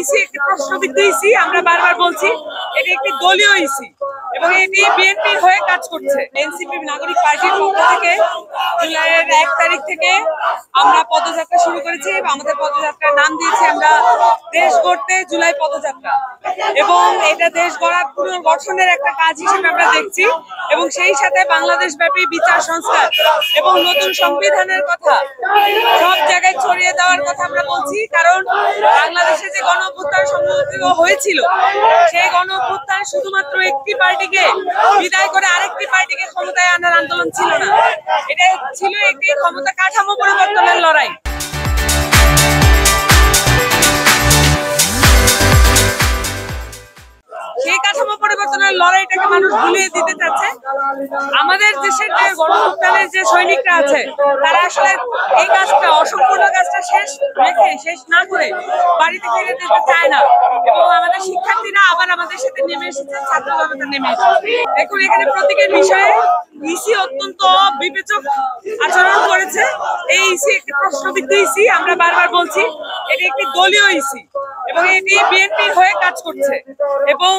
EC একটি প্রশ্নবিদ্ধ EC, আমরা বারবার বলছি এটি একটি দলীয় ইসি এবং এটি বিএনপির হয়ে কাজ করছে। এনসিপি নাগরিক পার্টির পক্ষ থেকে জুলাইয়ের 1 তারিখ থেকে আমরা পদযাত্রা শুরু করেছি এবং আমাদের পদযাত্রার নাম দিয়েছি আমরা দেশ গড়তে জুলাই পদযাত্রা, এবং এটা দেশ গড়ার পুনর্গঠনের একটা কাজ হিসেবে আমরা দেখছি এবং সেই সাথে বাংলাদেশ ব্যাপী বিচার সংস্কার এবং নতুন সংবিধানের কথা সব জায়গায় ছড়িয়ে দেওয়ার কথা আমরা বলছি। কারণ বাংলাদেশে যে গণ অভ্যুত্থান সংগঠিত হয়েছিল সেই গণ অভ্যুত্থান শুধুমাত্র একটি পার্টিকে বিদায় করে আরেকটি পার্টিকে ক্ষমতায় আনার আন্দোলন ছিল না, এটা ছিল একটি ক্ষমতা কাঠামো পরিবর্তনের লড়াই। সেই কাঠামো পরিবর্তনের লড়াইটাকে মানুষ ভুলিয়ে দিতে চাচ্ছে। আমাদের দেশের যে গণঅভ্যুত্থানের যে সৈনিকরা আছে তারা আসলে এই কাজটা অসম্পূর্ণ কাজটা শেষ না করে বাড়িতে ফিরে যেতে চায় না, এবং আমাদের শিক্ষার্থীরা আবার আমাদের সাথে নেমে এসেছে, ছাত্র জনতা নেমে এসেছে। দেখুন এখানে প্রতীকের বিষয়ে ইসি অত্যন্ত বিবেচক আচরণ করেছে। এই ইসি একটি প্রশ্নবিদ্ধ ইসি, আমরা বারবার বলছি এটি একটি দলীয় ইসি এবং এটি বিএনপির হয়ে কাজ করছে। এবং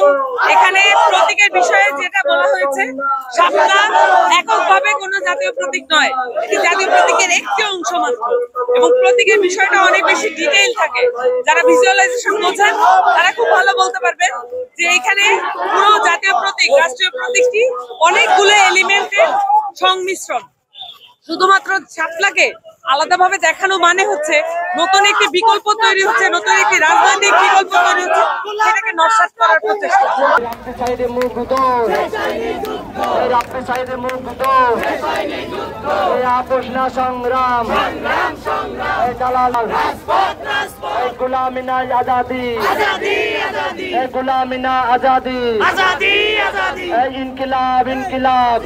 এখানে প্রতীকের বিষয়ে যেটা বলা হয়েছে, শাপলা এককভাবে কোনো জাতীয় প্রতীক নয়, এটি জাতীয় প্রতীকের একটি অংশ মাত্র, এবং প্রতীকের বিষয়টা অনেক বেশি ডিটেইল থাকে। যারা ভিজুয়ালাইজেশন বোঝেন তারা খুব ভালো বলতে পারবেন যে এখানে পুরো জাতীয় প্রতীক, রাষ্ট্রীয় প্রতীকটি অনেকগুলো এলিমেন্টের সংমিশ্রণ। শুধুমাত্র শাপলাকে আলাদাভাবে দেখানো মানে হচ্ছে নতুন একটি বিকল্প তৈরি হচ্ছে, নতুন একটি রাজনৈতিক বিকল্প তৈরি হচ্ছে, সেটাকে নস্যাৎ করার প্রচেষ্টা। সংগ্রাম গুলামিনা আজাদি, গুলামিনা আজাদি, ইনকিলাব ইনকিলাব।